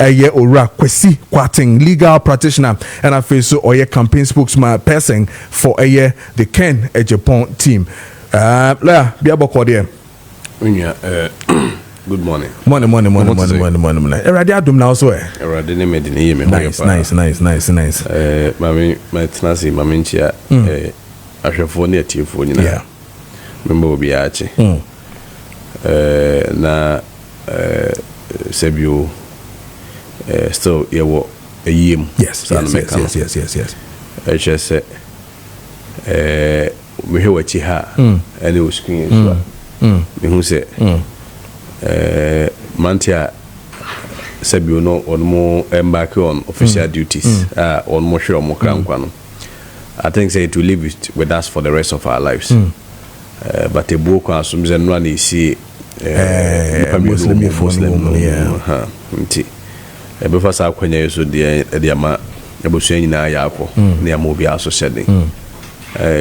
Ora Kwesi Kwating, legal practitioner, and I feel so campaign spokesman person for the Ken Ejapon team. Good morning. Morning. Already adum now so Already ne made ni me. Nice. My tenasi maminchia ahwefo ne atiefo nyina. Yeah. Member obi ache. Na sebio still yewo eyim. Yes. Just say we hear what you ha and it was screen so. Me hu say Mantia Sebio no on more embark on official duties on more sure more crown. I think say to live with us for the rest of our lives. But a book assumes and one is see Muslim before sa kwenya so de ama ebusuan nyina yakọ na amobi aso sede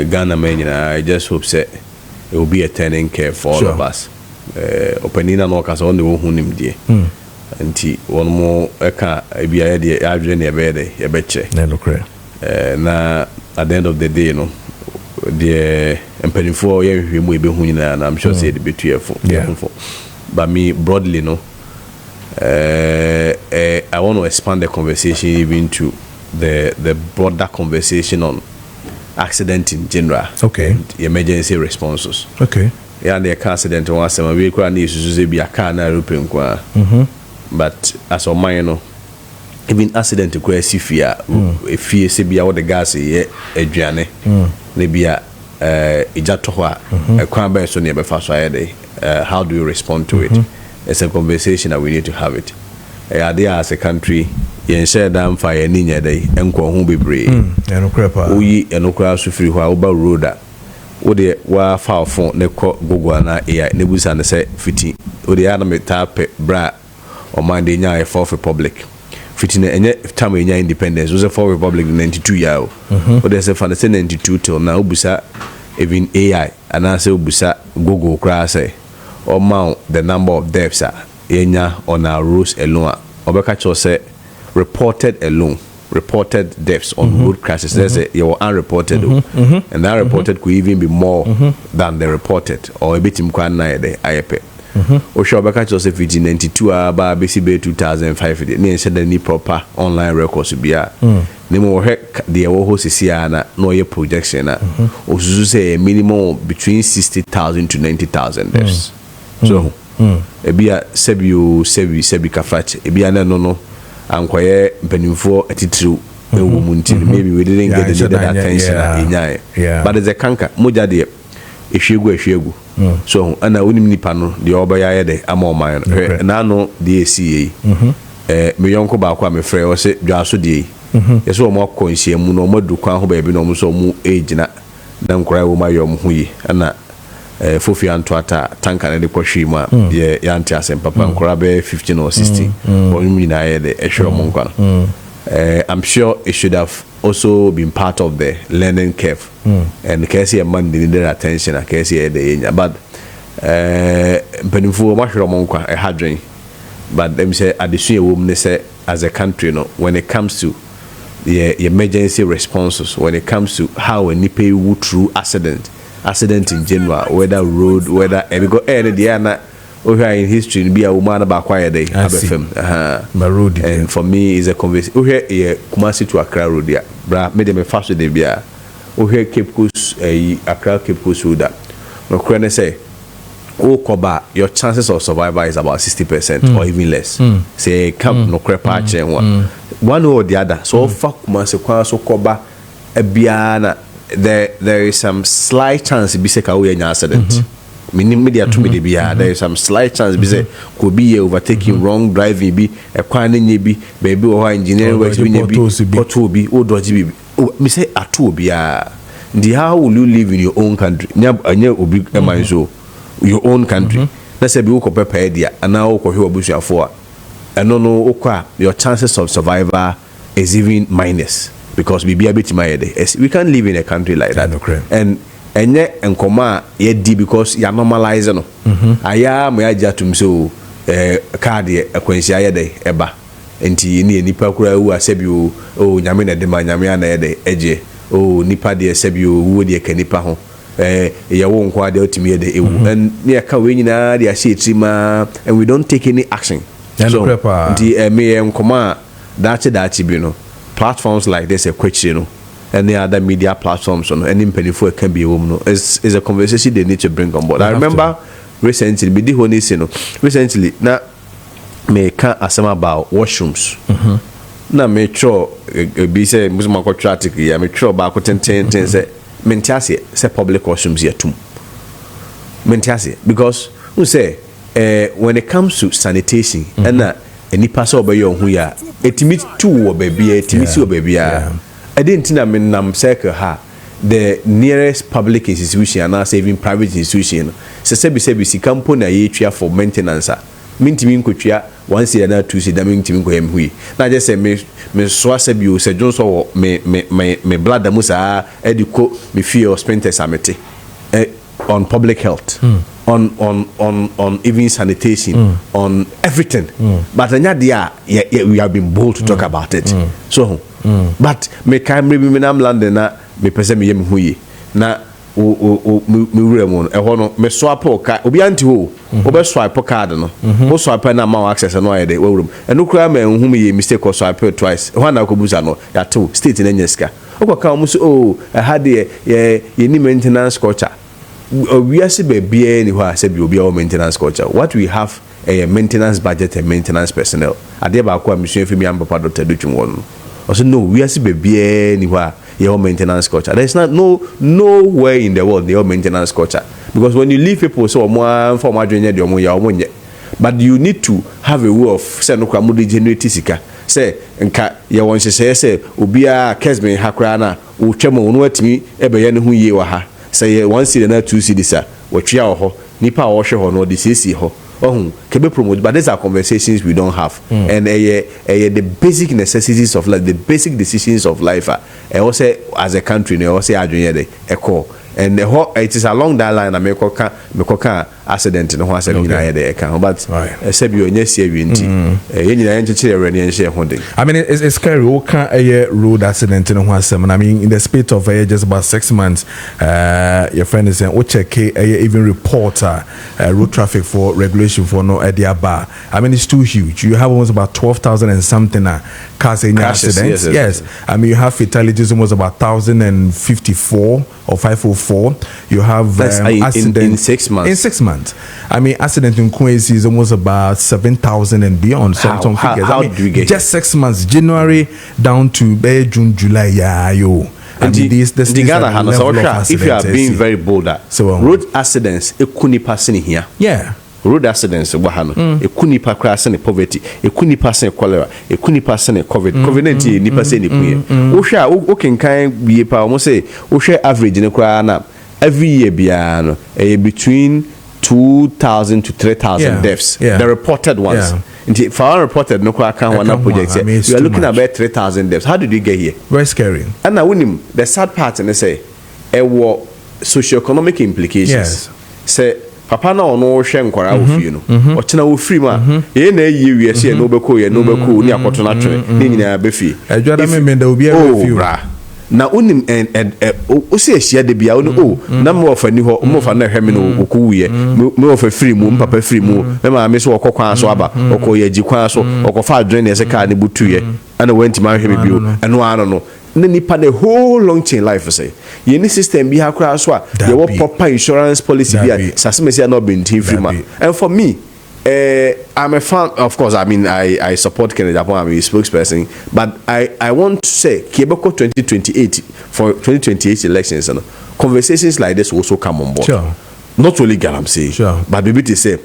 Ghana men I just hope say it will be a turning care for all of us. Openina no kasa on the hunim die nti one more eka bia de adwene ne be de ye beche na at the end of the day no the empenifo ye hwemu ebe hu nyina na I'm sure say the betuefo but me broadly no I want to expand the conversation even to the broader conversation on accident in general, and emergency responses. Yeah, the car accident was some we could need be a car na European kwa. But as a minor, even accident to quite fear if you see be out the gas a journey, maybe a jatoa a crime by so near fast how do you respond to it? It's a conversation that we need to have it. There as a country, you share damn fire ninya day and go home be brave. We and okra free while about road. Ode wa far phone ne Google na AI ne busa ne say fiti. Ode ya na me tap bra or mind the nya Fourth Republic. Fiti ne enye time nya independence. Was a Fourth Republic 92 year. Ode say fan say 92 till now busa even AI and I say busa Google kra say or mount the number of deaths enya on our roads alone. Obeka cho say reported deaths on road crashes. There's you were unreported, and that reported could even be more than the reported, or a bit in Kwana de IEP. Oshabaka Joseph 92 about BCB 2005. They said any proper online records to be a Nemo heck the Oho Sisiana, no year projection, or say a minimum between 60,000 to 90,000 deaths. So, a beer Sebi Kafach, a beer no. And quite peniful attitude maybe we didn't get the attention but there's a canker mujade if you go so and I wouldn't nipano the obaya de amo mine nano the ACA me yonko ba kwa me frɛ o se dwaso de yeso o mo konhia mu no mo du kwan ho ba bi no mo so mu age na nkora wo mayom ho yi na Fofi Antoata tanka na de kwahwe mu a ye yanti asem papa nkora be 15 or 16 or you mean I the ehwe mo nkwa I'm sure it should have also been part of the learning curve and Kessben man needed attention and Kessben the but penifo ma hwe mo nkwa hadwen but them say addition woman say as a country no when it comes to the emergency responses when it comes to how a nipe would through accident in general, whether road, whether because Diana in history be a woman about quiet day and for me is a conversation. Kumasi to Accra road there, bra made them a fast day be a Cape Coast Accra Cape Coast road that no can say Koba your chances of survival is about 60% or even less. Say come no crap one or the other. So fuck Kumasi so Koba a biana. There is some slight chance be say we an accident. Media to me there is some slight chance be say could be overtaking wrong driving be a quantity be baby or engineering works be what will be or dodgy be me say at two be the how will you live in your own country? Obi so your own country. Let's say be uko prepare dia and now uko hiwa bushia for and no okwa your chances of survival is even minus. Because we be a bit my day. We can't live in a country like that. And yet and coma yet because you're normalizing no. I am my jatum so cardia a quincy day eba. enti ni nipa kura wu asebi o nyame na de ma nyame ana de eje o nipa de asebi o wu de ka nipa ho ya wo nko ade otimi de ewu and ne ka we nyina de ahye etrima and we don't take any action. So enti me nkoma dachi bi no platforms like this a question no any other media platforms no any penifo can be no is a conversation they need to bring on board. I remember recently be the honey no recently na me can asema about washrooms na me tro be say musuma contract ya me tro ba ko ten say mentiase say public washrooms here too mentiase because who say when it comes to sanitation and enipa so obeyo hu ya etimi tu wo baby etimi si wo baby a I didn't na me nam circle ha the nearest public institution and even private institution se sebi sika mpo na ye twa for maintenance mintimi nkotwa once year na two da mintimi nko yemhui na je se me so asebi o se jonso wo me blood musa ediko me fear sprinters amete on public health on even sanitation on everything but anya dia we have been bold to talk about it so but me can maybe me nam London na me pese me yem huye na me wura mu no eho no me swap ka obi anti ho obe swipe card no o swipe na ma access no ayede wawurum eno kura ma enhu me ye mistake or swipe twice ho na kobuza no ya to state na nyeska okwaka mu so had ye ni maintenance culture we are say be ni ho say be obi our maintenance culture what we have a maintenance budget and maintenance personnel ade ba ko amisun femi ambapa Dr. Duchunwon also no we are say be ni ho your maintenance culture there is nowhere in the world your maintenance culture because when you leave people so more for my journey de omo ya omo nye but you need to have a way of say no kwa mo generate sika say nka ye won say obi a Kessben hakra na wo twemo no atimi ebe ye ne ho yie wa ha say one city na two cities a watwia ho nipa wo hwe ho no de sesi ho ohun kebe promote but these are conversations we don't have and the basic necessities of life the basic decisions of life also as a country no also adwene de echo and it is along that line na me koka accident no ho accident na ye de eka but sebi onye sie winti ye nyina ye nchechire re ne nhye ho de I mean it's scary we can a road accident no ho asem I mean in the space of just about 6 months your friend is saying we check even reporter road traffic for regulation for no bar I mean it's too huge you have almost about 12,000 and something cars in accidents yes I mean you have fatalities almost about 1,054 or 504 you have accident in 6 months I mean accident in Kwesi is almost about 7,000 and beyond some figures how do we get just 6 months January down to June July and this if you are being very bold road accidents ekuni passing here road accidents wahano ekuni pa crash and poverty ekuni pass and cholera ekuni pass and covid-19 ni pass ni puye wo hwa wo kenkan biye pa wo say wo hwa average ne kra na every year bia no between 2,000 to 3,000 deaths the reported ones for our reported no kra kan one project you are looking at about 3,000 deaths how did we get here very scary and now when the sad part and they say socio-economic implications say papa na ono hwe nkwara ofie no o kina wo free ma ye na yi wi ase no beko ni akoto na twe ni nyina be fie adwada me da obi a na unim o se ahia de bia na me ofani ho mo fa na hwe me no okuwie me ofa free mu papa free mu me ma me so okokwan so aba okoye jikwan so okofa adwene ese ka ne butuye ana wanti ma hwe me bio eno ano no na nipa the whole long chain life say ye ni system bi ha kra so a ye wo proper insurance policy bi a sasemesi na obintin free man and for me I'm a fan of course I mean I support Kennedy Japan I'm a spokesperson but I want to say Keboko 2028 for 2028 elections and conversations like this will also come on board not only Galamsey but maybe to say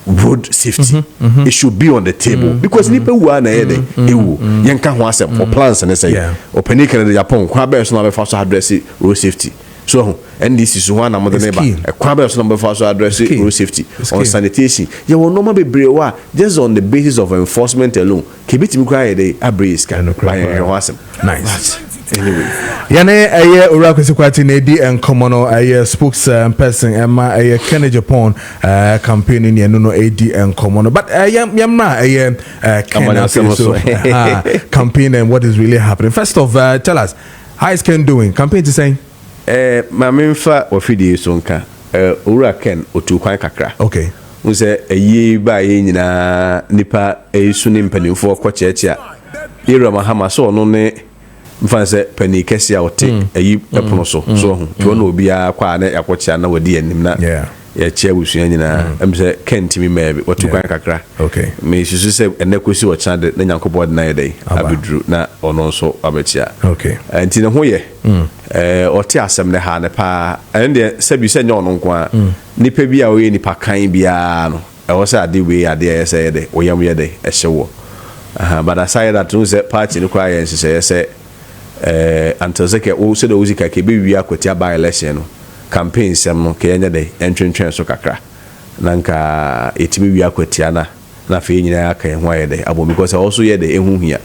road safety it should be on the table because nipa wu na ye de ewu yenka ho asem for plans and say opening Kennedy Japan kwa be so na be fa so address road safety so and this is one among the neighbor kwa be so na be fa so address road safety on sanitation you will normal be brewa just on the basis of enforcement alone kebitimi kwa ye de abrace kan by ho asem nice Anyway. Yane aye ora kwesikwati na di enkomo no aye spokesperson Emma aye Kennedy Japan campaign ni no edi enkomo no but yamna aye campaign and what is really happening. First of tell us how is Ken doing? Campaign to say ma memfa ofidi so nka ora Ken otu kwan kakra. Okay. Unse ayi ba ye nyina nipa esu ni mpanimfo ko cheche Ira Mahama so no ne mfanse pani kesi a wote ayi epono so to na obi a kwa na yakochia na wadi anim na ya chia busua nyina emse kentimi mebi wotu kwan kakra. Okay. Me susu se enekosi wo chande na nyankopod na yedai abedru na ono so abechia. Okay. Enti ne ho ye oti asem ne ha ne pa ende sebi se nyo no nko nipa bi a we nipa kan bia no ewo se ade we ade ese yede oyam yede ehyewo. But aside that no se party no kwa yen se until se ke o se do uzika ke be wi akotia by election no campaign sem no ke enya de entwentwen so kakra nanka etimi wi akotia na fe nyina aka en ho yede abo because also yede ehu hia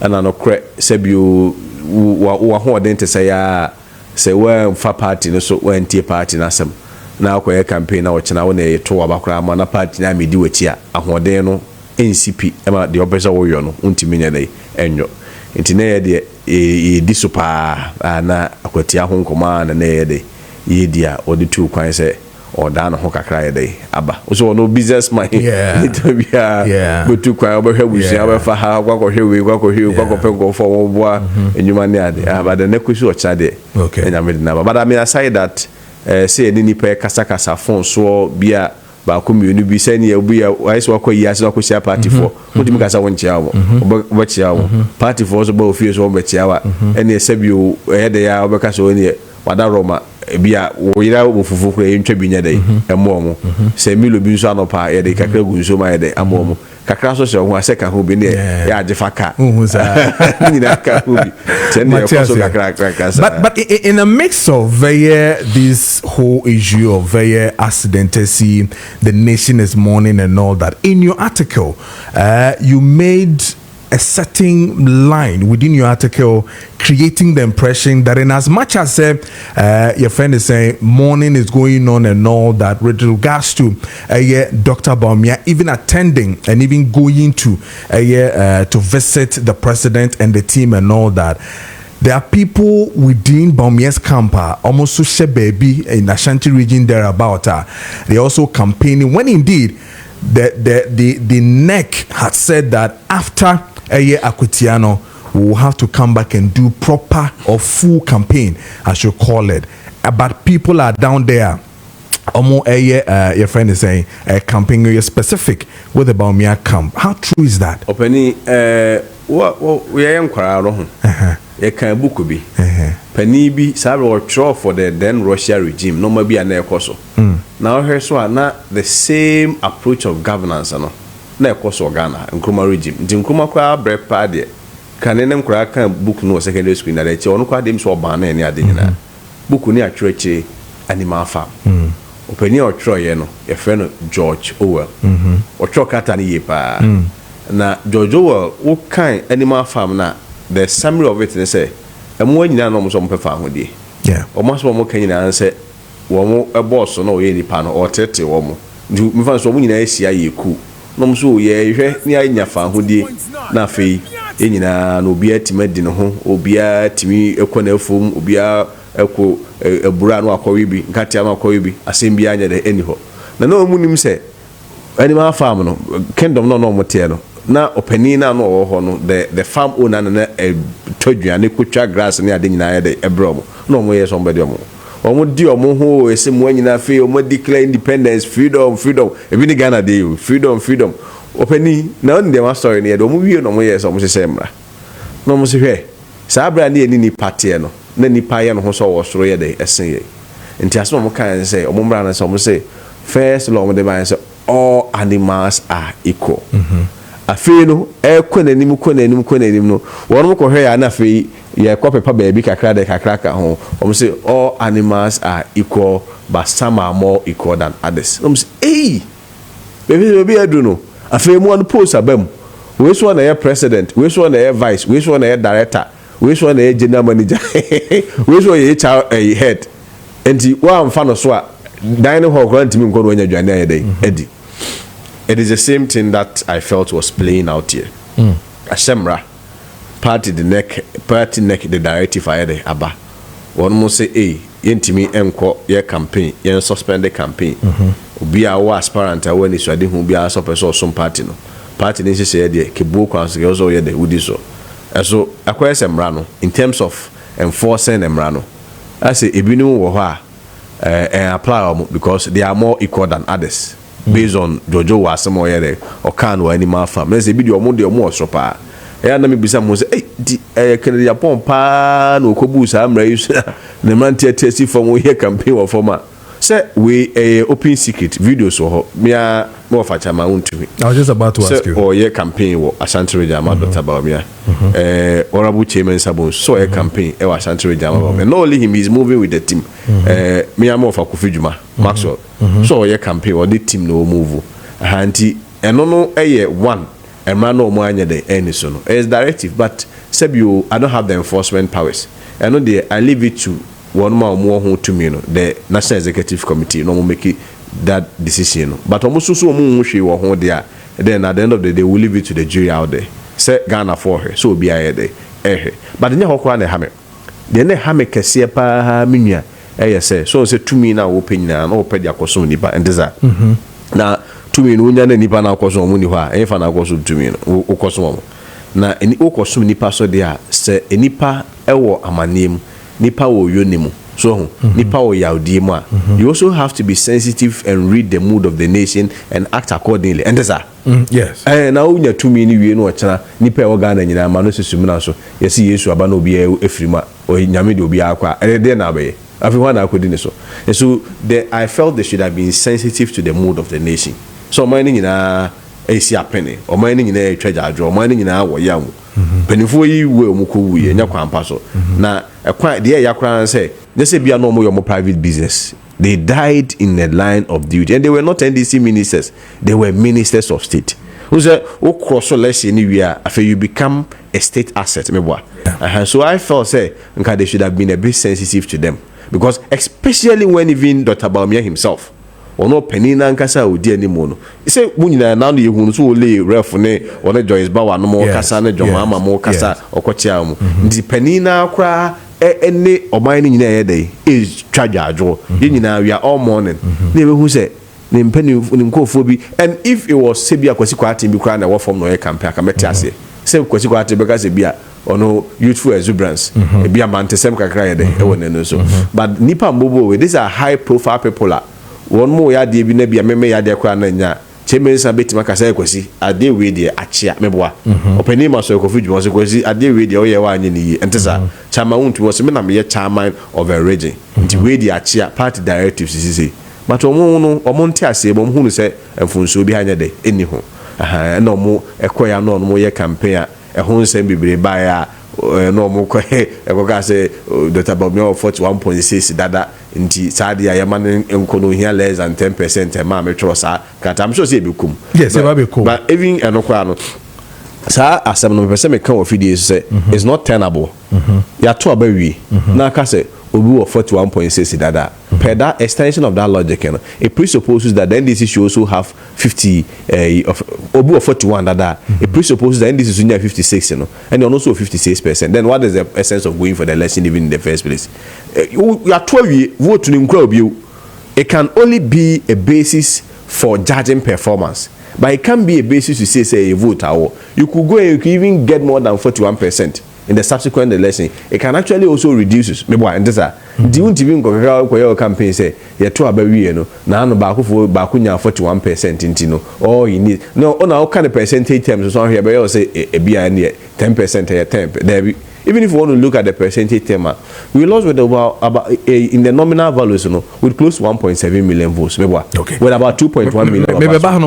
ana no kre se bi wo ho den te se ya se we fa party no so we anti party na sem na akoye campaign na wo chena wo na yeto abakra ma na party na medi wati a ahoden no NCP ema de obeza wo yo no untimi nya dai enyo nti na ye de disupa na akwatia ho nkoma na ye de ye dia odi tu kwan se oda no ho kakra ye dai aba so no businessman to bia go tu kwan obehwe busia obefa ha kwa hwe kwa pengo for wo boa enyuma ne ade aba de nekwisi o cha de enya me na but I mean aside that say ni pe kasa phone so bia ba community bi say ne obi ya so akoyi ase akosia party for mutimi kasa won chia wo obo chia wo party for so ba ofie so obo chia wa ene sebio de ya obeka so ne wada roma bia wo yira wo fufu kura ntwa bi nya dai emo mo say milo bi so anopa ye de kakra gu so ma ye de amo mo kakra so se ho ase ka ho bi ne ya ajefa ka ni na ka ho bi but in a mix of this whole issue of accidentality, the nation is mourning and all that, in your article you made a certain line within your article creating the impression that in as much as your friend is saying mourning is going on and all that with regards to Dr. Bawumia even attending and even going to visit the president and the team and all that, there are people within Bawumia's camp almost so share baby in Ashanti region thereabout. They also campaigning when indeed the NEC had said that after Akutiano will have to come back and do proper or full campaign, as you call it. But people are down there. Your friend is saying campaign is specific with the Bawumia camp. How true is that? Openi we are enquire you can book be penny be sabe or draw for the then Russia regime no maybe an ekoso now here so not the same approach of governance no na ekoso Ghana Nkrumah regime the Nkrumah kwa bre pade kan enem kra kan book no secondary school na leche onu kwa dem so ban na ni ade nyina book ni atweche animal farm openi o tro ye no e friend George Orwell o tro kata ni yepa na George Orwell wo kan animal farm na the summary of it say emo nyina no mo so mpefa ahodie o mo so mo kan nyina say wo mo e boss no ye nipa no o tete wo mo ndu mfa so mo nyina esia ye ku no mo so ye hwe ni anya fa ahodie na afei ye nyina no obi atime di no ho obi atimi ekọ na afom obi ekọ ebura no akọwe bi nkatia no akọwe bi asem bi anya de eni ho na no mu nim say animal farm no kingdom no mo tie no na openi na no wo ho no the farm owner na todwane kutwa grass ni ade nyina de ebro no mo ye somebody omo di omo ho ese mo nyina fe omo declare independence freedom ebi ni Ghana dey freedom openi na on dem story ni de omo wie no mo ye so mo se mra no mo se hwe sa abra ni party no na ni pa ye no ho so wo soro ye de esen ye nti aso mo kan say omo mra na so mo say first law mo de ban say all animals are equal afei no kɔ nanim no wɔn ko hwɛ ya na afei ye kɔ pepa baby kakra ka ho say all animals are equal but some are more equal than others say baby adu no afei mo an post abam we so na ye president we so na ye vice we so na ye director which one a general manager, which one a HR head, and the one fan of swat, dining hall grant him go when you're Eddie. It is the same thing that I felt was playing out here. Ashemra, party neck, the directive I had Abba. One must say, hey, yentimi enko ye campaign, yen suspend the campaign. Be our aspirant when it's ready who be our suppressor some party no. Party needs to say the Kibu Council also ye the Udiso. And so acquire Sembrano in terms of enforcing Emrano. I say Ibinu Waha and apply because they are more equal than others. Based on Jojo was somewhere or can or any more farm. Let's say video more sopa. And let me be some say, hey, can you pompa no kobusa amrays the man testy from we here campaign or former. Say we open secret videos or me more for chama own to me. I was just about to ask you. Or your campaign or Ashanti Jama about me. Honorable Chairman Sabon so a campaign Ashanti Jama. And not only him is moving with the team. Me am more for Kufijuma, Maxwell. So your campaign or the team no move. Hanti and no one and man no more the any son. It's directive, but Sebio, I don't have the enforcement powers. I know I leave it to one more to me, the National Executive Committee, no make it that decision. But almost so much you were there. Then at the end of the day, we'll leave it to the jury out there. Say Ghana for her, so be I there. But then you have hammer. Then the hammer can see a pa minia. Say so. Say to me now, open now, no pay their costume nipa and desire. Now to me, no one nipa now costume money. Why? If I now costume to me, o costume. Now any o costume nipa so there. Say nipa ewo amanim. Nipa wo yonimu. So nipa wo yaudima. You also have to be sensitive and read the mood of the nation and act accordingly. And that's yes. Now when you 2 minutes we no chana nipa wo Ghana nyina ma no susumina so. Yesi Yesu aba no obi efrima o nyame de obi akwa. Ede na be. Everyone akodi so. And so I felt they should have been sensitive to the mood of the nation. So my nyina esi apene. O my nyina treasure adwo. O my nyina wo yamu. Penifo yi we omuko wuye nya kwampa so. Na the yakran say they say be a normal your private business. They died in the line of duty, and they were not NDC ministers, they were ministers of state. Who said, oh, cross less anywhere after you become a state asset. So I felt say they should have been a bit sensitive to them. Because especially when even Dr. Baumia himself or no penina nkasa odi animo. He say munina now the ehunu so le ref ne or the Joyce Bawa no more kasa ne Jomama more kasa okotia mu. Ndi penina kra any oman nyina ye dey is charge ajo. We are all mourning. They who say ne mpeni nkofo bi, and if it was sebia kwasi kwati bi kra na wo form no ye campaign akameti ase. Say kwasi kwati be ka sebia ono youthful exuberance e bia mantesem kakra ye dey e won no so. But nipa mbobo these are high profile people. One more ya de bi na bia meme ya de kwa na nya chemensa betima kasa ekwasi ade we de achia meboa opani ma so ekofu dwuma so kwasi ade we de oye wa anye ni entesa chama untu was me na me chairman of a region nti we de achia party directives sisi but omo nte ase bom hunu se emfunso bi hanya de eni ho na omo ekoya na omo ye campaign ehun nsem bibire ba ya no mo ko ekoka se Dr. Bobio 41.6 dada nti saadi ya man enkono here less than 10% ma me tro sa kata am sure say be kum yes e ba be kum but even enokwa no sa asem no person me kan of video say it's not tenable ya to abawi na ka say obi of 41.6 dada per that extension of that logic it presupposes that then this should also have 50 of obi of 41 dada it presupposes that this is only 56 and also 56%. Then what is the essence of going for the election even in the first place? You are 12 vote to it can only be a basis for judging performance, but it can be a basis to say a vote you could go and you could even get more than 41% in the subsequent election. It can actually also reduce maybe and this the even go campaign say you to abawi no na no ba ko ba kunya 41% intino all you need no on all kind of percentage terms so here but say e bia near 10% here 10 there. Even if you want to look at the percentage term, we lost with about in the nominal values, with close to 1.7 million votes. Okay. With about 2.1 million.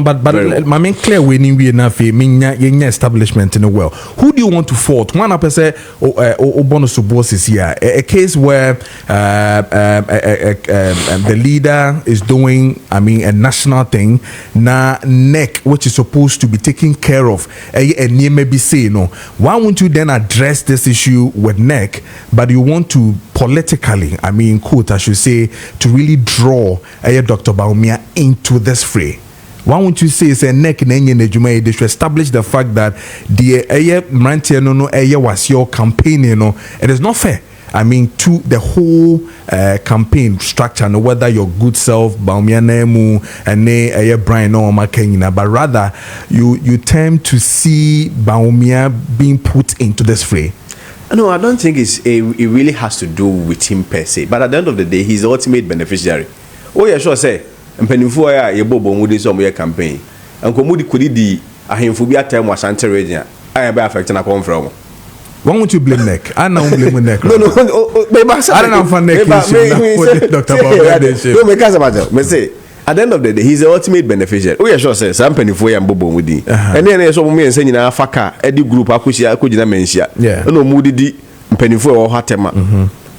But my main clear winning we enough minya establishment in the world. Who do you want to fault? One up say bonus to bosses here. A case where the leader is doing, a national thing, na neck which is supposed to be taken care of. And you maybe say no. Why won't you then address this issue issue with NEC, but you want to politically, I mean, quote, I should say, to really draw Dr. Bawumia into this fray. Why won't you say say NEC they should establish the fact that the was your campaign, it is not fair. I mean, to the whole campaign structure, no whether your good self, Bawumia Nemu, and Brian no Makenya, but rather you tend to see Bawumia being put into this fray. No, I don't think it really has to do with him per se. But at the end of the day, he's the ultimate beneficiary. Oh yeah, sure say. Mpenimfo ya yebobo mudi so mo campaign. Anko mudi kudi di ahemfo bi atam Ashanti region. Aya be affect na come from. Why won't you blame NEC? I don't blame NEC. No, I don't know for NEC. Dr. Aboagye Dennis. No, me case about me say at the end of the day, he's the ultimate beneficiary. Oh yeah, sure say some mpenimfo ya mbobo mudi. And then so mo me ense nyina afaka edi group akogina mensia. No mudi di mpenimfo wo hatema.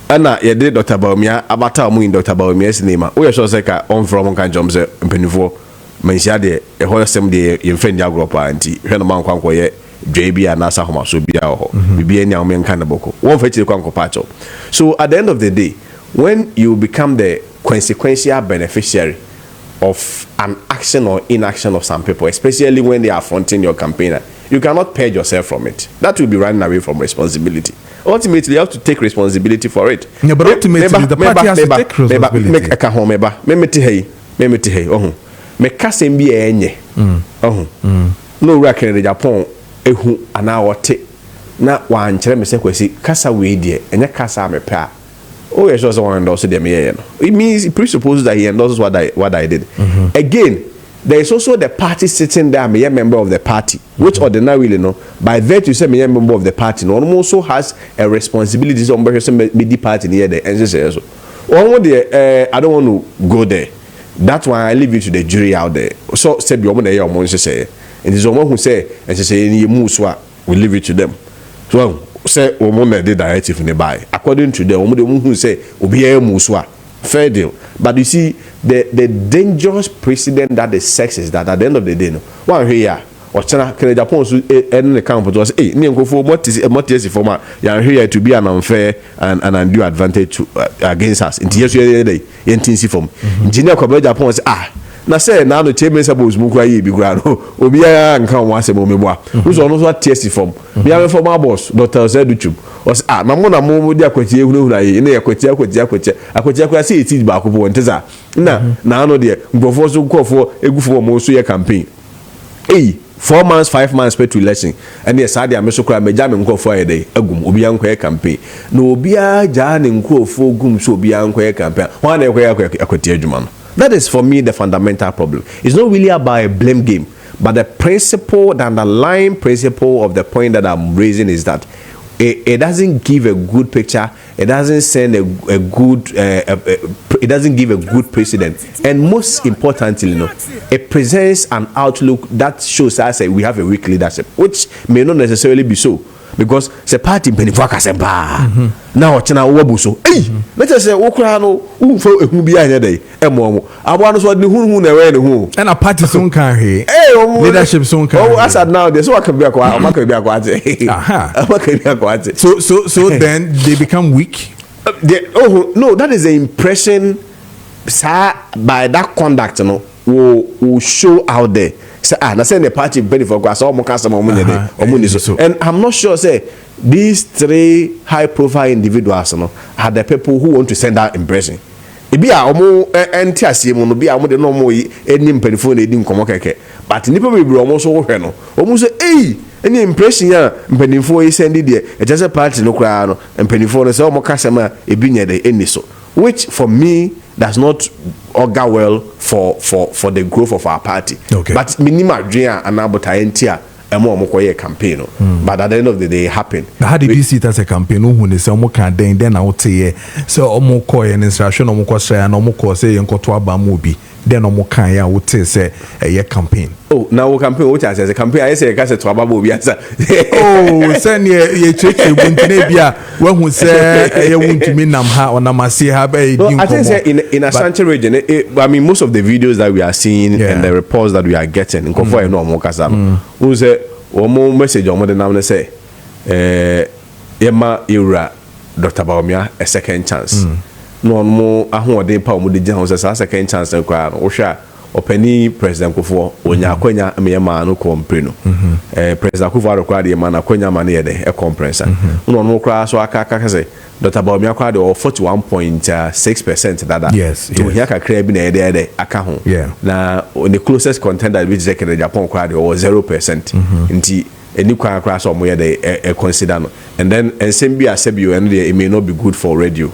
Ana ye did Dr. Bawumia abata mu in Dr. Bawumia's name. We sure say ka on from kan jom say mpenifo mensia de e ho sem de ye mfendi agro pa anti hwe no man kwanko ye dwe na sa homa so bia ho bibia nya o men kan boko won fa chire kwanko pacho. So at the end of the day, when you become the consequential beneficiary of an action or inaction of some people, especially when they are fronting your campaigner, you cannot purge yourself from it. That will be running away from responsibility. Ultimately, you have to take responsibility for it. Yeah, but ultimately, the party has to take responsibility. Make a home, me kase mbi enye. No reckon the Japan ehu anawote na wankyere me se kwesi kasa we die enye kasa me pa. Oh yes, also one endorse them here. It means it presupposes that he endorses what I did. Again, there is also the party sitting there, me a member of the party, which ordinarily, by virtue say me a member of the party, no one also has a responsibility to be the party near the NCC. I don't want to go there. That's why I leave it to the jury out there. So said the woman there, say, and the someone who say, and she say, we leave it to them. So say, woman the directive in the buy. According to the woman who say, Obi Muswa. Fair deal. But you see, the dangerous precedent that the sex is that at the end of the day, one here, or China, Japan, and the camp was, hey, for what is for here to be an unfair and undue advantage against us. In yesterday, in TNC form. Engineer Japan says, na say now the chairman suppose mu kwa yi bi gra no obi ya nka won asem o meboa who's also TSC form me am former boss Dr. Zeduchum was na mo di akwati ehunahuna yi na akwati akwa say it ba ko bo nteza na no de ngofo so nkofo egufo mo so ye campaign 4 months 5 months to election and yes ade am so kra meja me nkofo aye dey agum obi an kwa campaign na obi a ja ne nkofo gum so obi an kwa campaign wan na akwati adwuma no. That is for me the fundamental problem. It's not really about a blame game, but the principle, the underlying principle of the point that I'm raising is that it doesn't give a good picture. It doesn't send a good. It doesn't give a good precedent, and most importantly, it presents an outlook that shows us that we have a weak leadership, which may not necessarily be so. Because the party benefaka se ba na o chena wo buso let us say wo kra no umfo ehun bi anya dey emo abo no so de hun na we ne hu and a party so kan he leadership so kan as at now they so aka bi akwa ate so then they become weak. No, that is the impression by that conduct will show out there. Na say the party benefit kwa so mo kasa mo nyede so and I'm not sure say these 3 high profile individuals are the people who want to send that impression. Ebi a omo enti asiem no bi a mo de no mo eni mpanifo na edi nkomo keke but nipa bebre omo so wo hwe no omo so any impression ya mpanifo yi send de e just party no kra no mpanifo no say omo kasa ma ebi nyede eni so, which for me does not augur well for the growth of our party. Okay. But minima dream and about entia a campaign. But at the end of the day, it happened. How did you see it as a campaign? When they say then I would say so omo koye and instruction omo ko say no mo ko say enko to aba mo bi then omo kan ya would say a campaign. Oh, now campaign what as a campaign I say ka say to aba mo bi answer. Oh, send ye check buntine bia when who say you want to me nam ha or namase ha be no, I think say in Ashanti region I mean most of the videos that we are seeing and the reports that we are getting in Kofo no omo kasa who say omo message omo de nam say yema yura Dr. Baumia a second chance no more ahode pa mu de gyan say second chance no kwa no wo hwa opani president Kufuor onya akwanya meyema no kompre no president Kufuor kwa de ma na akwanya ma na ye de e compressor no kra so aka say Dr. Baumia kwa de 41.6% dada to here kakra bi na ye de aka ho na the closest contender which is the Japan kwa de 0% nti any kwa so mo ye de consider no and then ensem bi asebio and it may not be good for radio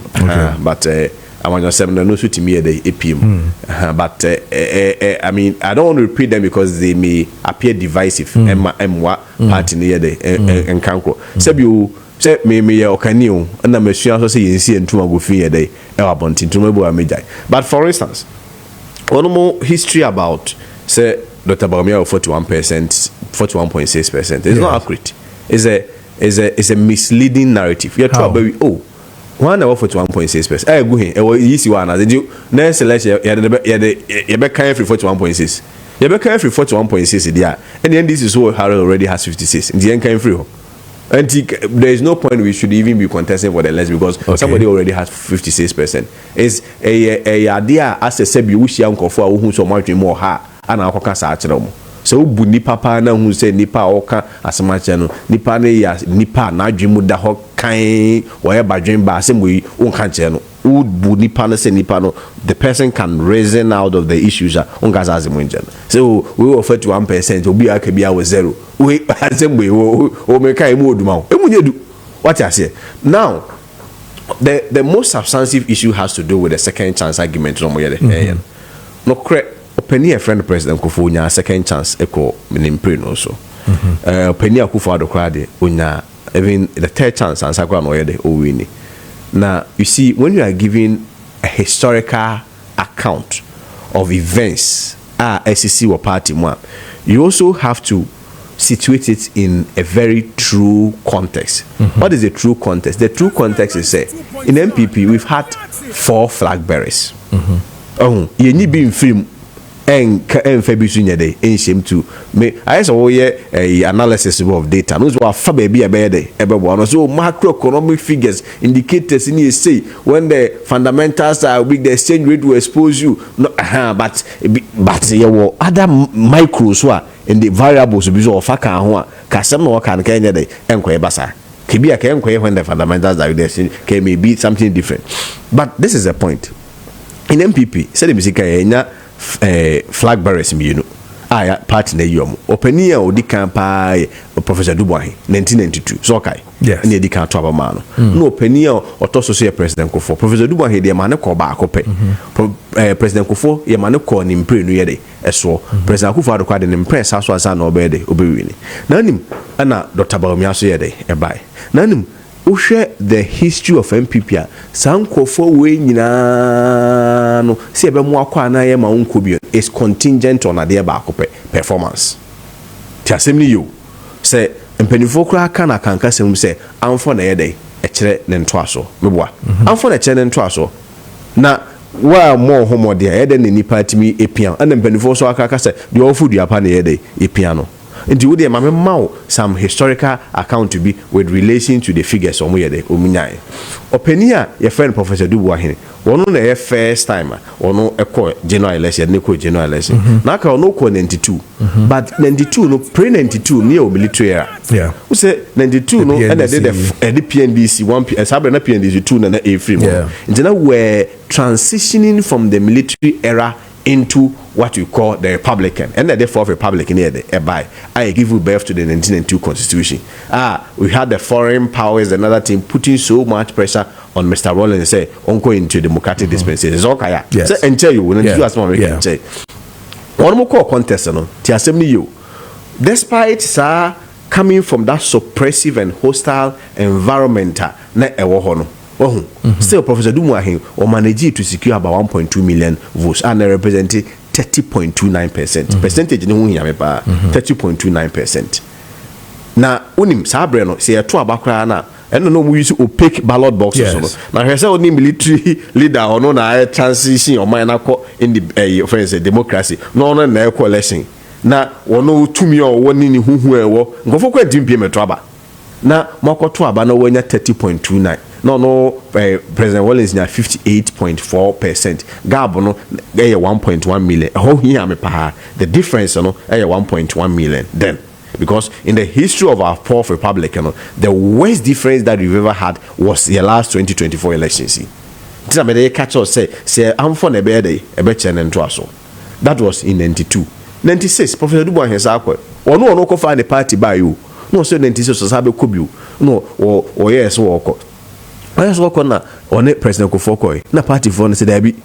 but I want to say no to me the APM but I mean I don't want to repeat them because they may appear divisive emwa party near the enkanko sebio say me okani na mesua so say yensi entuma go fi dey e abontin tuma bo amejai but for instance one more history about say Dr. Baumia 41.6%. It's not accurate. It's a misleading narrative. You're trying to one hour 41.6%. I go here. Easy one. As you next election, you be carrying free 41.6. You be carrying free 41.6 there. And then this is what Harold already has 56. And the end carrying free. And there is no point we should even be contesting for the less because somebody already has 56%. It's a idea as a sebi wish young for who so much more ha. Ana akoka sa akere mo so ubu nipa pa na hu se nipa oka asemache no nipa ne ya nipa na adwemu da ho kan wo ye badwen ba asem we unka che no ubu nipa na se nipa no the person can reason out of the issues unka sa asem nje so we offer to 1% obi aka bia we 0 we asem we o me kai mu oduma o emunye du what I say now the most substantive issue has to do with the second chance argument no mo ye no correct Penny a friend President Kufuor nya second chance echo minimpre no so Penny Kufuor do kwade onya even the third chance and sakwa no yede o wini now you see when you are giving a historical account of events SEC or party one you also have to situate it in a very true context. What is the true context? The true context is say in NPP we've had 4 flag bearers ye ni bi film en fabisu nyede en shem to me I saw ye analysis of data no so afa ba bia be dey ebebo no so macroeconomic figures indicators in say when the fundamentals are weak the exchange rate will expose you no but you were other micros so in the variables bi so afa kan ho a kasem no kan kan nyede enkoye basa kibia kan enkoye when the fundamentals are the exchange can be something different but this is the point in NPP said the music enya flag bearers mi you know party na yom openia odi kan pa Professor Dubois 1992 so kai yes na edi kan to abama no openia otoso so President Kufuor Professor Dubois de ma ne ko ba akope President Kufuor ye ma ne ko ni mpre no ye de eso President Kufuor de kwa de mpre sa so asa na obede obewini na nim ana Dr. Baumia so ye de e bai na nim uhwe the history of NPP sankofo we nyina no se ebe mu akwa na ye ma unko bi is contingent on ade ba akopɛ performance ti asɛmni yo se mpanifo kura kana kanka sem se amfo na ye dey e kire ne ntoaso meboa amfo na kire ne ntoaso na wa mo homo de ye dey ne nipa timi epia ana mpanifo so aka se de ofu duapa na ye dey epia no nti wo de ma me some historical account to be with relation to the figures omo ye dey omunyai openia ye friend Professor Dubois hene wono na ye first time wono ekọ general election ne ko general election na ka wono ko 92 but 92 no pre 92 near military era we say 92 no and the PNDC 1 sabre na PNDC 2 na a free nti na we transitioning from the military era into what we call the Republican, and the fourth Republican here, I give you birth to the 1992 Constitution. We had the foreign powers, another team putting so much pressure on Mr. Rollins and say, "Onko into democratic dispensation." It's okay. Yes. So, and tell you, when you ask me, say, one more call contest, no, assembly you. Despite sir coming from that suppressive and hostile environment, na ewo still Professor Dubois or managed to secure about 1.2 million votes and they represented 30.29%. Percentage no hu yame pa 30.29%. Na unim sabre no say to abakra na and no we use opaque ballot boxes na he say only military leader or no na transition or man in the friends democracy no na election na wono tumi o woni ni huhu ewo ngofo kwa dimpie metraba na makoto aba na wanya 30.29 no President Wallace nya 58.4%. Gab no 1.1 million. How here me pa the difference no 1.1 million then. Because in the history of our fourth republic, the worst difference that we've ever had was the last 2024 elections. Catch us say I'm for a better so. That was in 92. 96, Professor Dubois has or no find the party by you. No, so 96 was have a kubu. No, or yes, walk. Yes, walk on President Kofoko. Na party for the be.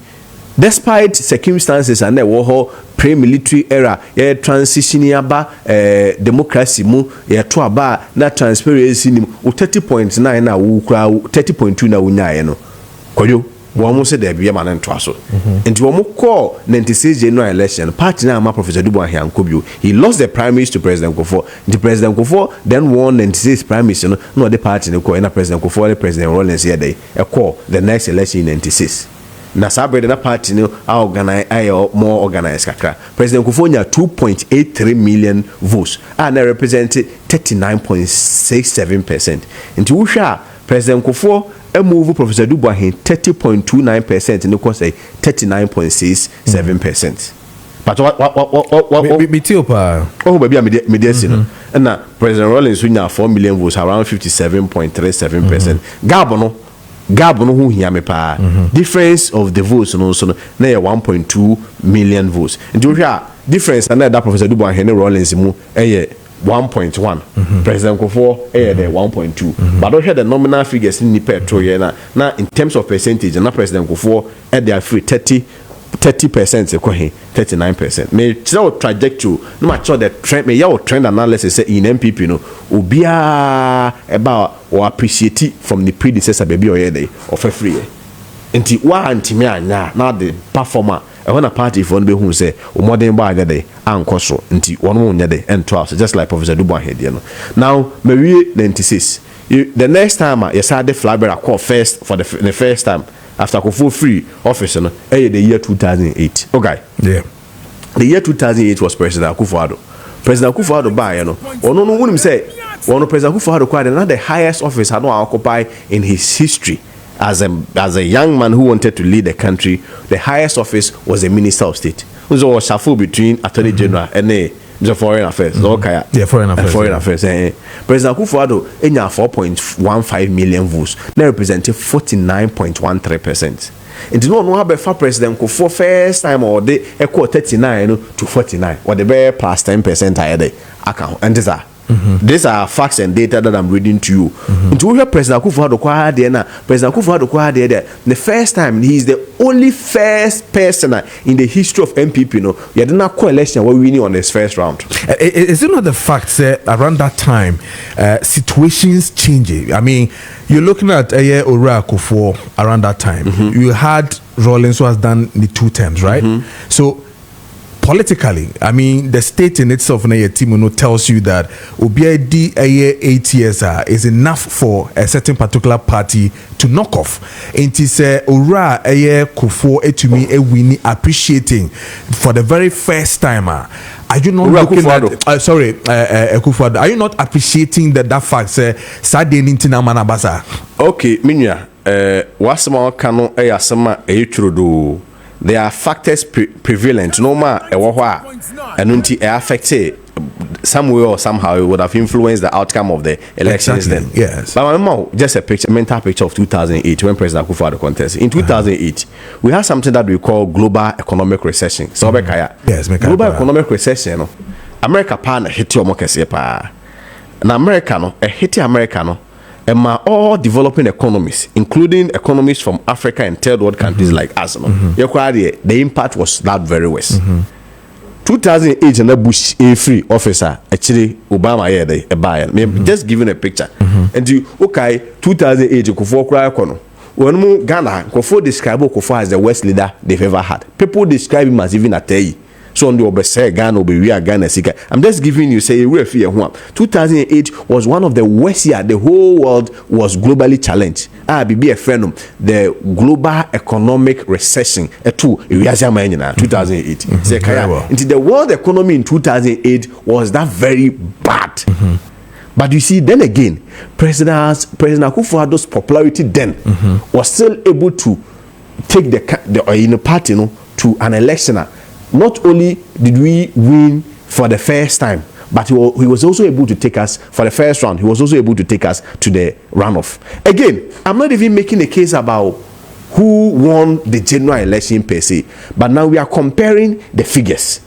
Despite circumstances and the war pre-military era, transition aba democracy mu to aba na transparency ni 30.9 na wo 30.2 na wonya no. Koyo wo mo se da bia ma na nto so. Enti wo mo call 96 general election party na ama Professor Dubois Ankobio. He lost the primaries to President Kofo. The President Kofo then won 96 primaries no the party no call na President Kofo the President Rollins here dey call the next election in 96. Na sabre na party no more organized kakra. President Kufuor 2.83 million votes and they represent 39.67%. Into usha President Kufuor move Professor Dubois 30.29% and of course 39.67%. But what baby mediation and na President Rollins win 4 million votes around 57.37%. Gab no who hear me pa. Difference of the votes no so na 1.2 million votes. And you hear difference and that Professor Dubois Henry Rollins mu 1.1. President Kufuor the 1.2. But don't hear the nominal figures in the petrol na in terms of percentage na President Kufuor they are free 30% 39%. Me tell trajectory no matter the trend me your trend analysis say in NPP no obia about or appreciate it from the predecessor baby or day of a free nti wa antimi anya na the performer e when a party for be hu say o modern ba day anko so nti wono nya day and 12 just like Professor Dubois here no. Now me 96 the next time you saw the flabber call first for the first time after Kofo free office no the year 2008. Okay. Yeah. The year 2008 was President Akufo-Addo. President Akufo-Addo by no wouldn't say one President Akufo-Addo quite another highest office had no occupy in his history as a young man who wanted to lead the country. The highest office was a Minister of State. It was a shuffle between Attorney General and the Foreign Affairs. Yeah, Foreign Affairs. President Akufo-Addo enya 4.15 million votes. They represented 49.13%. And you know have for President Kufuor first time or they equal 39 to 49 or the very plus 10% higher day account. And these are facts and data that I'm reading to you. And to hear President Akufo-Addo President Akufo-Addo there the first time he is the only first person in the history of NPP you did not coalition where winning on his first round. Is it not the fact that around that time situations changing? I mean, you're looking at Ora Kufuor around that time. You had Rollins who has done the 2 terms, right? So politically, I mean, the state in itself tells you that Obiadi 8 years is enough for a certain particular party to knock off. And it is Ora Kufuor to me winning appreciating for the very first time. Are you not looking at Kufuor? Are you not appreciating that fact? Sadie Nintina Manabasa. Okay, Minya. What's my canon? Ayasama Ayutrodo. There are factors prevalent. No ma and until affected some way or somehow it would have influenced the outcome of the elections. Exactly. Then. Yes. But I'm just a mental picture of 2008 when President Akufo-Addo contested. In 2008, we had something that we call global economic recession. So yes, global economic recession. America pan hit your market pa. Na America no hit America no. And all developing economies, including economies from Africa and third world countries like us, the impact was not very worse. 2008, and the Bush free officer actually Obama a buyer. Just giving a picture. And you 2008 Kufuor cry kono. When Ghana Kufuor describe Kufuor as the worst leader they've ever had. People describe him as even a tei. So on the obese Ghana we are Ghana sika. I'm just giving you say 2008 was one of the worst years. The whole world was globally challenged. Be a friend the global economic recession. 2008. Into the world economy in 2008 was that very bad. But you see, then again, President Akufo-Addo's popularity then was still able to take the party, to an election. Not only did we win for the first time, but he was also able to take us for the first round. He was also able to take us to the runoff. Again, I'm not even making a case about who won the general election per se, but now we are comparing the figures.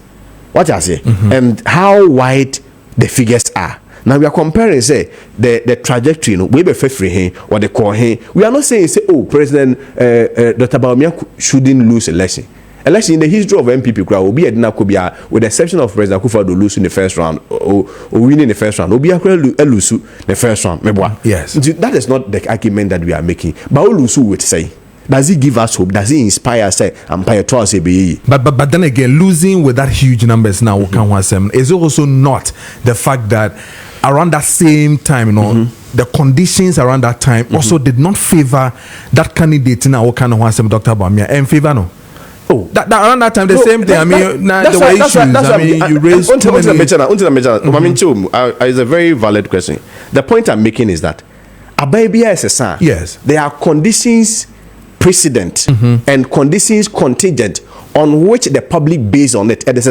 What I say, and how wide the figures are. Now we are comparing, say, the trajectory, we be free or the core. We are not saying, say, oh, President Dr. Aboagye shouldn't lose election. Election in the history of NPP will be with the exception of President Akufo-Addo losing the first round or winning the first round. Will be lose the first round. Yes, that is not the argument that we are making. But Olusu would say, does he give us hope? Does he inspire us? But then again, losing with that huge numbers now is also not the fact that around that same time, the conditions around that time also did not favor that candidate in our kind of Dr. Aboagye in favor no. Oh, that around that time, the same thing. I mean, there were issues. I mean, you raised too many. It's a very valid question. The point I'm making is that Ababia is a son. Yes, there are conditions precedent and conditions contingent on which the public based on it. And I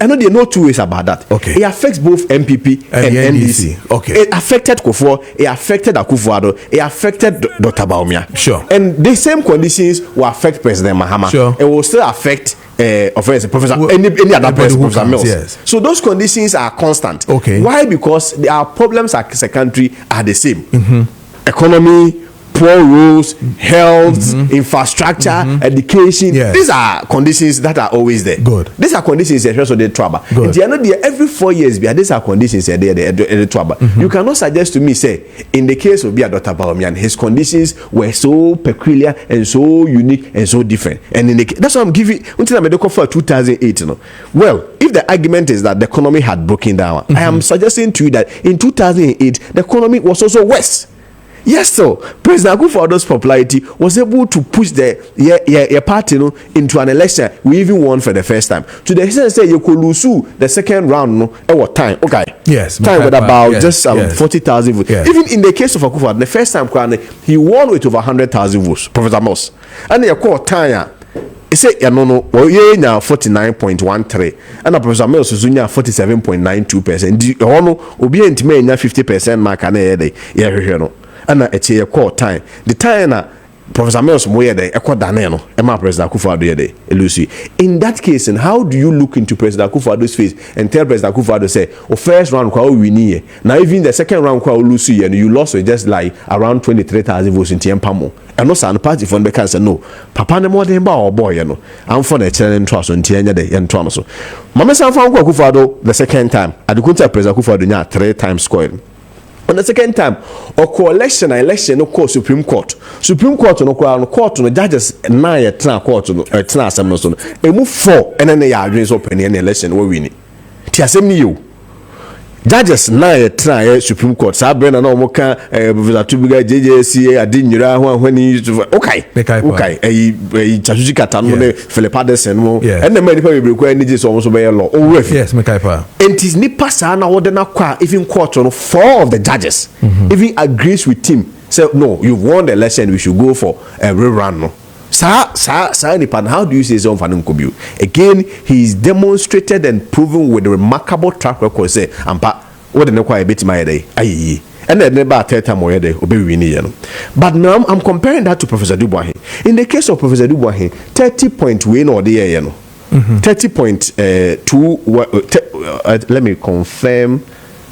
know there are no two ways about that. Okay, it affects both MPP and NDC. Okay, it affected Kofo, it affected Akufo-Addo, it affected Dr. Aboagye. Sure, and the same conditions will affect President Mahama. Sure, it will still affect Professor any other person, Professor Mills. Yes. So those conditions are constant. Okay, why? Because our problems as a country are the same. Economy, poor roads, health, infrastructure, education. Yes. These are conditions that are always there. Good. These are conditions that are trouble. Every 4 years, these are conditions that are trouble. You cannot suggest to me, say, in the case of Dr. Aboagye, his conditions were so peculiar and so unique and so different. And that's why I'm giving until I'm medical for 2008. Well, if the argument is that the economy had broken down, I am suggesting to you that in 2008 the economy was also worse. Yes, so President Akufo-Addo's popularity was able to push the party into an election. We even won for the first time. To the extent say you could lose the second round at what time? Okay. Yes. Time with about just 40,000 votes. Yes. Even in the case of Akufo-Addo, the first time he won with over 100,000 votes. Professor Moss. And the call time. He said, no, we now 49.13, and Professor Mills is 47.92%. The one will be in 50% mark and and it's a call time. The time na Professor Mills moye de ekọ dane no e ma President Akufo-Addo de elusi. In that case, and how do you look into President Akufo-Addo's face and tell President Akufo-Addo say, "Oh, first round kwa win here. Now even the second round kwa lose here, and you lost with just like around 23,000 votes in Tiempamo." And no san party for the cancer no. Papa ne more than or boy, no. I'm for the challenge trust on Tianya de and Thomas. Mama San Akufo-Addo the second time. Adukunta President Akufo-Addo 3 times scored. On the second time, election no call Supreme Court no court no judges 9 court no assembly so e move 4 and then they are agreeing open in election we win. Ti assembly you judges 9 Supreme Court Sabrina no mo kan Professor Tubiga JJC adinyira ho ahwani okay chachuji kata no ne Philip Addison mo and the many people be require ni so so be law o yes mekaipa and is nipa sa na wode na kwa even court no 4 of the judges even agrees with him say no, you've won the election, we should go for a rerun no. How do you say so? Again, he's demonstrated and proven with a remarkable track record. Say, what the quite a bit my day, and then about 3 times more day, but now I'm comparing that to Professor Dubois. In the case of Professor Dubois, 30 point win or the 30.2. Let me confirm.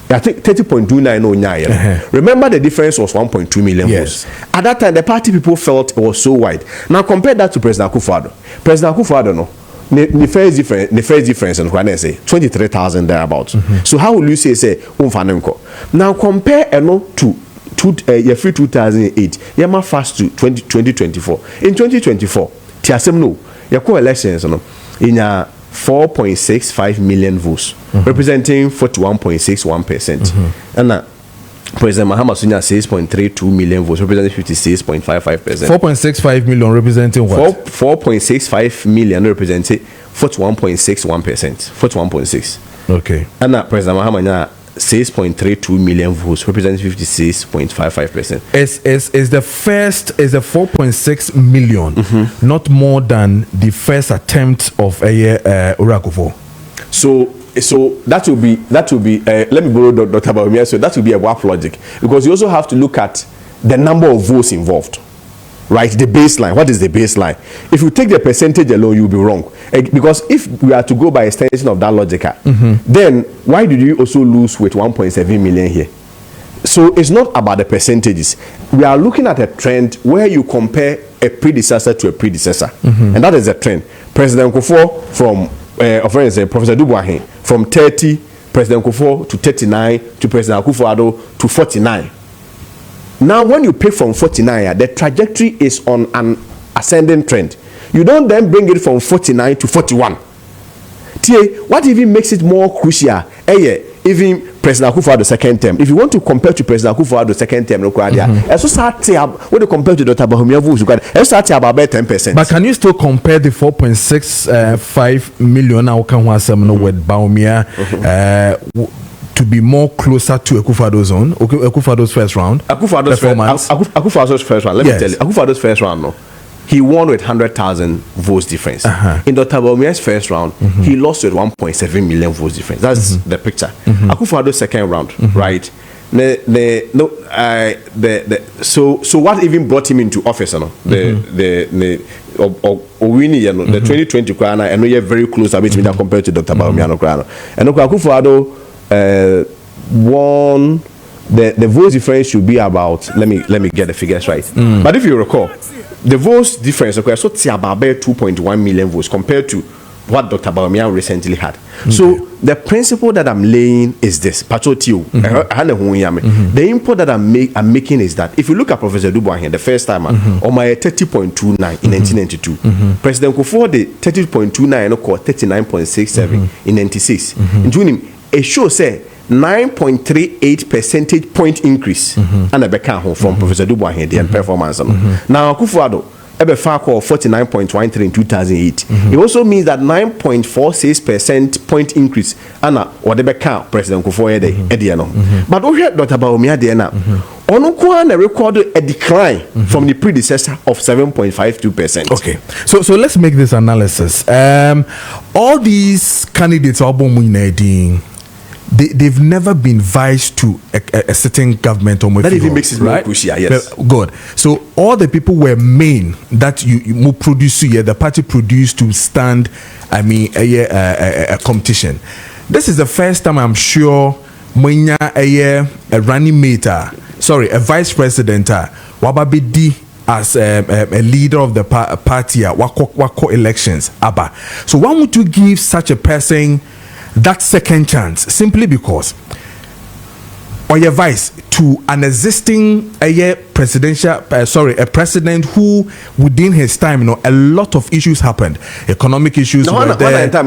I think 30.299. Remember the difference was 1.2 million votes. At that time, the party people felt it was so wide. Now compare that to President Akufo-Addo. President Akufo-Addo, no, the first difference, and when I say 23,000 thereabouts. So how will you say now compare to 2008? Yama fast to 2024. In 2024, Tiasem no, your co-elections no in 4.65 million votes, representing 41.61%. And President Mahama Sunya 6.32 million votes, representing 56.55%. 4.65 million representing what? 4.65 million representing 41.61%. 41.6. Okay. And President Mahama 6.32 million votes, representing 56.55%. Is the 4.6 million, not more than the first attempt of Orakufo. So that will be let me borrow Dr. Aboagye. So that will be a WAP logic, because you also have to look at the number of votes involved, right? The baseline. What is the baseline? If you take the percentage alone, you'll be wrong, because if we are to go by extension of that logic, then why did you also lose with 1.7 million here? So it's not about the percentages. We are looking at a trend where you compare a predecessor to a predecessor, and that is a trend. President Kufuor from Professor Dubois from 30, President Kufuor to 39, to President Akufo-Addo to 49. Now, when you pick from 49, the trajectory is on an ascending trend. You don't then bring it from 49 to 41. What even makes it more crucial? Even President Akufo-Addo second term. If you want to compare to President Akufo-Addo second term, when you compare to Dr. Aboagye, it's start about 10%. But can you still compare the 4.65 million with Bawumia to be more closer to Akufo-Addo's own, Akufo-Addo's first round? Akufo-Addo's first round. Let me tell you, Akufo-Addo's first round, no. He won with 100,000 votes difference. In Dr. Aboagye's first round, he lost with 1.7 million votes difference. That's the picture. Akufo-Addo's second round, right? So what even brought him into office? The 2020 Krana, I know you're very close a bit compared to Dr. Aboagye. And Akufo-Addo won. The votes difference should be about, let me get the figures right. But if you recall, the votes difference, okay, so it's about 2.1 million votes compared to what Dr. Aboagye recently had. So the principle that I'm laying is this: the input that I'm making is that if you look at Professor Dubois the first time, on my 30.29 in 1992, President Kufuor the 30.29 or 39.67 in 96. In June, it shows 9.38 percentage point increase and a became from Professor Dubois the performance. Now Akufo-Addo ebe far 49.13 in 2008. It also means that 9.46% point increase and what the became President Kufuor but we heard Dr. Aboagye recorded a decline from the predecessor of 7.52%. Okay, so let's make this analysis. All these candidates are they've never been vice to a certain government or that even makes it more crucial. Yes, good. So all the people were main that you produce here, the party produced to stand. I mean, a competition. This is the first time I'm sure when a running mate, a vice president, wababidi as a leader of the party, wako elections. So why would you give such a person that second chance simply because or your vice to an existing a president who within his time, a lot of issues happened. Economic issues were there. I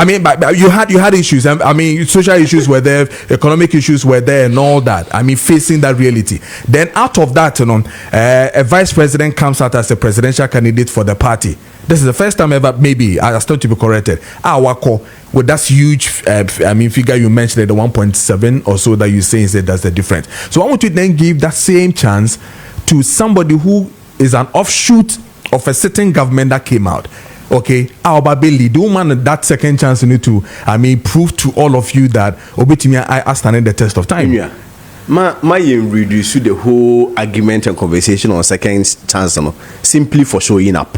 mean, but you had issues. I mean, social issues were there, economic issues were there, and all that. I mean, facing that reality. Then out of that, a vice president comes out as a presidential candidate for the party. This is the first time ever, maybe, I stand to be corrected, with that huge, figure you mentioned, the 1.7 or so that you say is that that's the difference. So I want to then give that same chance to somebody who is an offshoot of a certain government that came out. Okay, Babeli, the woman that second chance you need to, prove to all of you that Obitimia I standing the test of time. Yeah. My reduce the whole argument and conversation on second chance simply for showing up.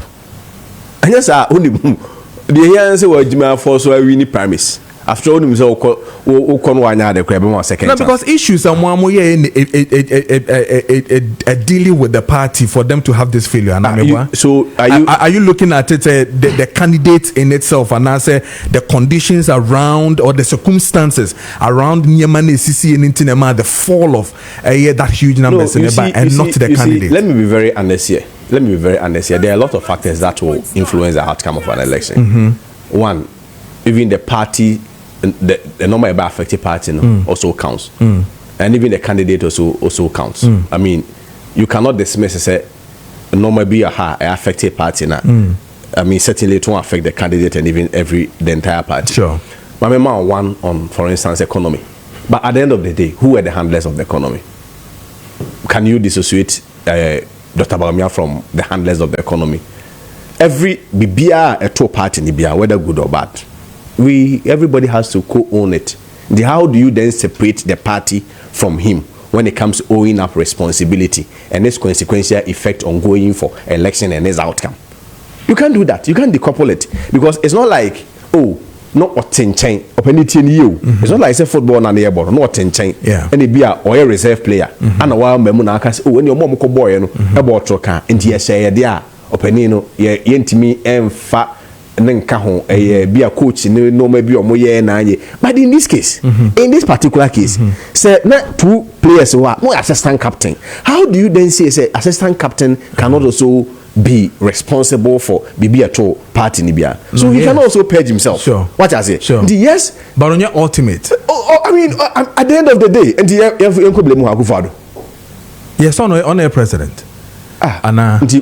And yes, only the answer was Jima for so I win primaries. After all, we saw the crab one second. No, because issues are more dealing with the party for them to have this failure. Are you looking at it, the candidate in itself, and I say the conditions around or the circumstances around Nyamane CC and Intinema, the fall of that huge numbers and not the candidate? Let me be very honest here. There are a lot of factors that will influence the outcome of an election. One, even the party, the number of affected party also counts, and even the candidate also counts. I mean, you cannot dismiss say number be a affected party now. I mean, certainly it won't affect the candidate and even the entire party. Sure. My one on, for instance, economy. But at the end of the day, who are the handlers of the economy? Can you dissociate Dr. Bawumia from the handlers of the economy? Every BBA a two party in Libya, whether good or bad, everybody has to co-own it. How do you then separate the party from him when it comes to owing up responsibility and its consequential effect on going for election and its outcome? You can't do that. You can't decouple it, because it's not like, oh, not attention opportunity you. It's not like say football and the airborne, not attention. Yeah. And it be a or a reserve player. And a while memuna can say, oh, when your mom ko boy no about troka into your share there openino ye yentimi emfa nenka ho be a coach no maybe or moye na ye. But in this case, in this particular case, say not two players who are no assistant captain. How do you then say assistant captain cannot also be responsible for BB party Nibia? So he can also purge himself. Sure. What I say? Sure. Yes. But on your ultimate. I mean, at the end of the day, and the yes, on a president.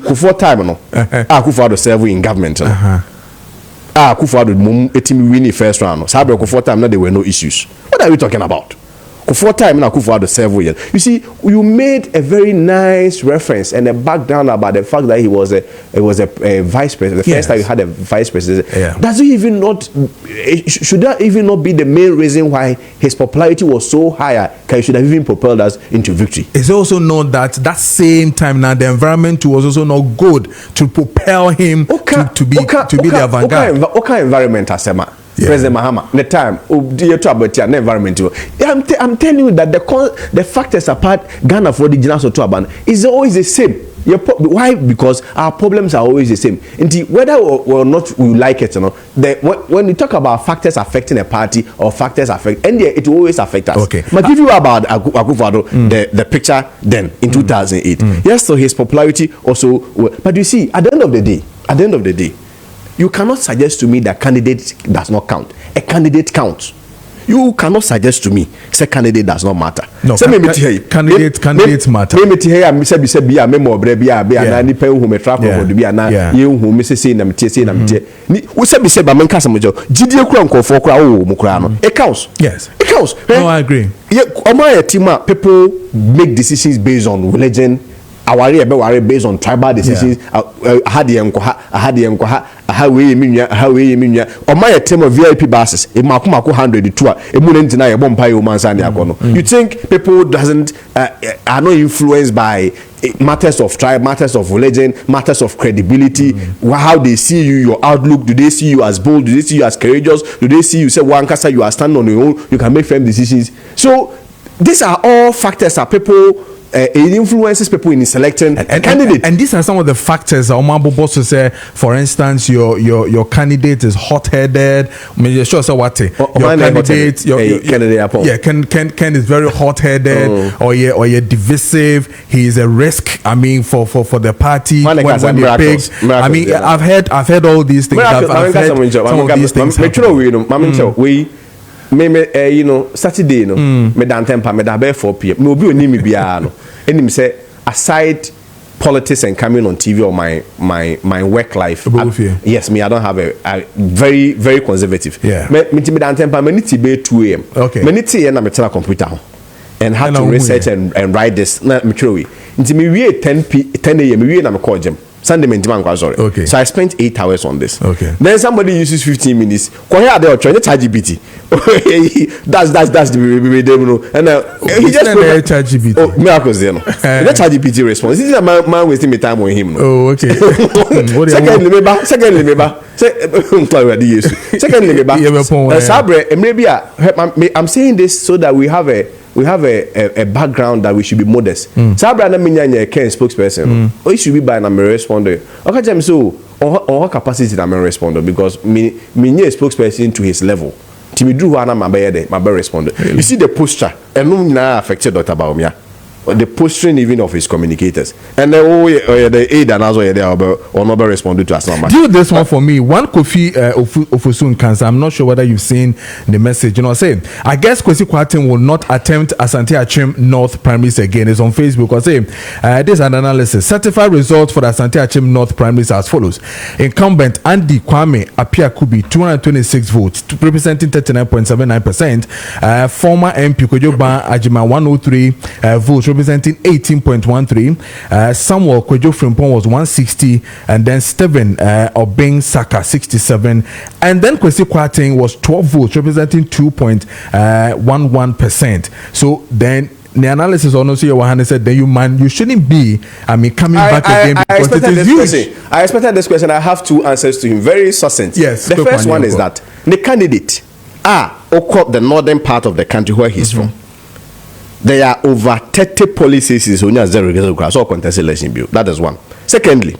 Before time, no. Akufo-Addo serve in government. Akufo-Addo etimi win the first round. Sabre Akufo time, there were no issues. What are we talking about? For time in Akufo-Addo several years. You see, you made a very nice reference and a background about the fact that he was a vice president. The first time you had a vice president. Yeah. Does it even not? Should that even not be the main reason why his popularity was so higher? He should have even propelled us into victory. It's also known that same time now the environment was also not good to propel him to be the avant-garde. What kind of environment asema? Yeah. President Mahama, the time, the environment. I'm telling you that the factors apart Ghana for the General Sotoaban is always the same. Why? Because our problems are always the same. Indeed, whether or not we like it, you know, when we talk about factors affecting a party or factors affect, and it will always affect us. Okay. But give you about Akufo-Addo, the picture then in 2008. Yes, so his popularity also. But you see, at the end of the day, you cannot suggest to me that candidate does not count. A candidate counts. You cannot suggest to me say candidate does not matter. No, candidates matter. Me here am say be a memo bre bia na ni pe hu me track of do bia na ye hu me say na mtie ni wo say be say ba menka samojo gidie kura nkofo kura wo mu kura no. It counts. Yes. It counts. No, I agree. Omo team people make decisions based on religion. Awari based on tribal decisions. How we on my team of VIP basis a makumako 102 a moon na bompa you think people doesn't are not influenced by matters of tribe, matters of religion, matters of credibility, how they see you, your outlook? Do they see you as bold? Do they see you as courageous? Do they see you say one kasa you are standing on your own, you can make firm decisions? So these are all factors that people it influences people in selecting a candidate. And these are some of the factors that Omar Bobo say. For instance, your candidate is hot-headed. Your candidate, Ken is very hot-headed, or you're divisive. He is a risk. I mean, for the party when they pick. I mean, I've heard all these things. I've heard some of these things. You know, Saturday, no, me dan temper, me da be 4 p.m. No, be oni me bia no. Enim say aside politics and coming on TV or my work life. Yes, me I don't have a very very conservative. Yeah. Me dan temper, me need to be 2 a.m. Okay. Me need to na me tell computer and had to research and write this. Na me throw it. Until me we 10 a.m. me we na me call gym. Sunday sorry. Okay. So I spent 8 hours on this. Okay. Then somebody uses 15 minutes. Here they are trying to ChatGPT. That's the demo. And he just ChatGPT. Oh, miracles there. That's ChatGPT response. This is a man wasting my time on him. Oh, okay. Secondly, maybe I'm saying this so that we have a background that we should be modest. Sabra na minya Ken spokesperson. Or should be by na me responder. Okay, jam so on capacity na me responder because me spokesperson to his level. Timi do wana mabe responder. You see the posture and no na affected Dr. Bawumia. the posturing even of his communicators, and the aid and also or not responded to us. Do this one for me. One Kofi Ofosun Kansa. I'm not sure whether you've seen the message. You know, saying I guess Kwesi Kwarteng will not attempt Asante Achim North Primaries again. It's on Facebook. I say this is an analysis. Certified results for the Asante Achim North Primaries as follows: incumbent Andy Kwame Apiakubi 226 votes, representing 39.79%. Former MP Kojoba Ajima 103 votes, representing 18.13. Samuel Kwejo Frimpong was 160, and then Stephen Obeng Saka 67, and then Kwesi Kwarteng was 12 votes, representing 2.11%. So then the analysis also Johannes said then you shouldn't be coming back again because it is huge. I expected this question. I have two answers to him, very succinct. Yes, the first one is that the candidate the northern part of the country where he's from. There are over 30 policies so contest election bill. That is one. Secondly,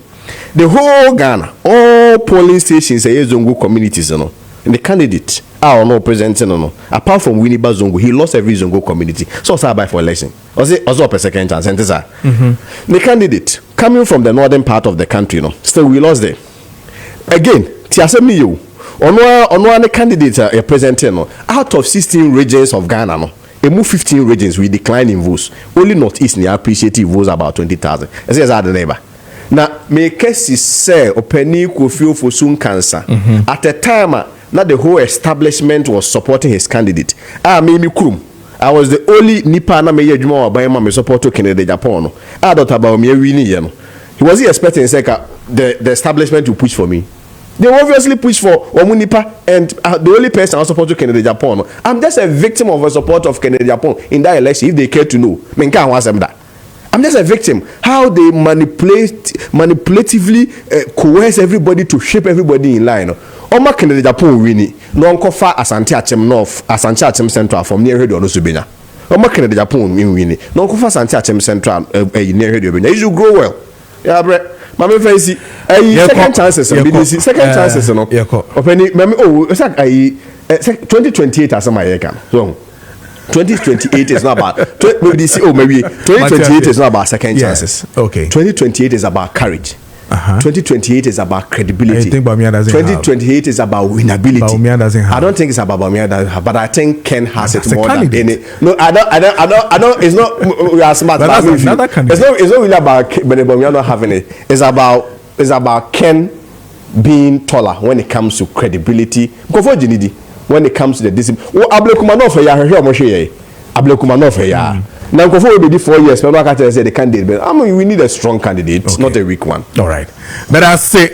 the whole Ghana, all polling stations are Zongo communities, and the candidate are not presenting, apart from Winneba Zongo, he lost every Zongo community. So by for election. Also a second chance. The candidate coming from the northern part of the country, still we lost there. Again, Tiasemi you. On one candidate are presenting out of 16 regions of Ghana, a move 15 regions we decline in votes. Only Northeast near appreciative votes about 20,000. As the neighbor. Now, me case say Openi Kofi Ofosun Kansa. At the time, not the whole establishment was supporting his candidate. Mimi Krum. I was the only Nipa na me yejuma by my support to Canada Japan. I thought about me winning. He wasn't expecting the establishment to push for me. They obviously push for Omunipa, and the only person I support to Canada Japan. I'm just a victim of a support of Canada Japan in that election. If they care to know, I'm just a victim. How they manipulatively coerce everybody to shape everybody in line. Oma Canada Japan winning. No Nkofa Asante Achim North, Asante Achim Central from near Radio Nusubina. Oma Canada Japan winning. No Nkofa Asante Achim Central near Radio Nusubina. You should grow well. Yeah, Brett. Mama fancy second chances second chances openi mama it's like 2028 as my year so 2028 is not about maybe 2028 is not about second chances. Okay, 2028 is about courage. 2028 is about credibility. 2028 is about winnability. I don't think it's about Bawumia, but I think Ken has it more than any. No, I don't. It's not. We are smart. It's not really about Bawumia not having it. It's about Ken being taller when it comes to credibility. When it comes to the discipline. Now, before we 4 years, but I can't say the candidate. We need a strong candidate, not a weak one. All right, but I say.